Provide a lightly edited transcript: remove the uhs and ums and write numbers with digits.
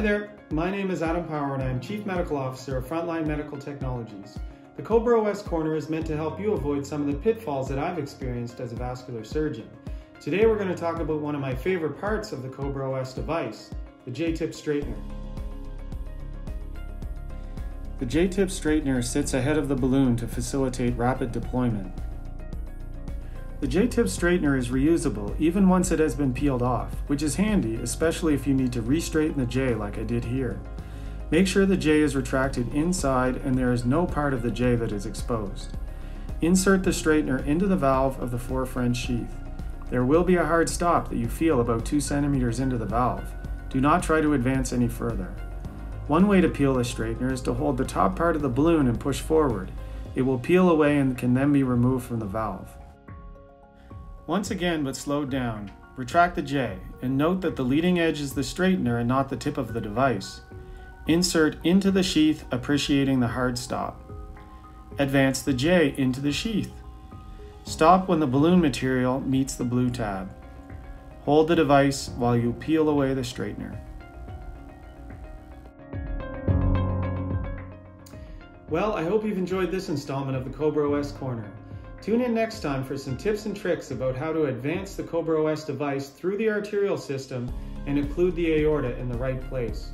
Hi there, my name is Adam Power and I am Chief Medical Officer of Frontline Medical Technologies. The COBRA-OS Corner is meant to help you avoid some of the pitfalls that I've experienced as a vascular surgeon. Today we're going to talk about one of my favorite parts of the COBRA-OS device, the JTip Straightener. The JTip Straightener sits ahead of the balloon to facilitate rapid deployment. The JTip Straightener is reusable even once it has been peeled off, which is handy, especially if you need to re-straighten the J like I did here. Make sure the J is retracted inside and there is no part of the J that is exposed. Insert the straightener into the valve of the 4 French sheath. There will be a hard stop that you feel about 2 centimeters into the valve. Do not try to advance any further. One way to peel the straightener is to hold the top part of the balloon and push forward. It will peel away and can then be removed from the valve. Once again, but slowed down, retract the J and note that the leading edge is the straightener and not the tip of the device. Insert into the sheath, appreciating the hard stop. Advance the J into the sheath. Stop when the balloon material meets the blue tab. Hold the device while you peel away the straightener. Well, I hope you've enjoyed this installment of the COBRA-OS Corner. Tune in next time for some tips and tricks about how to advance the COBRA-OS device through the arterial system and include the aorta in the right place.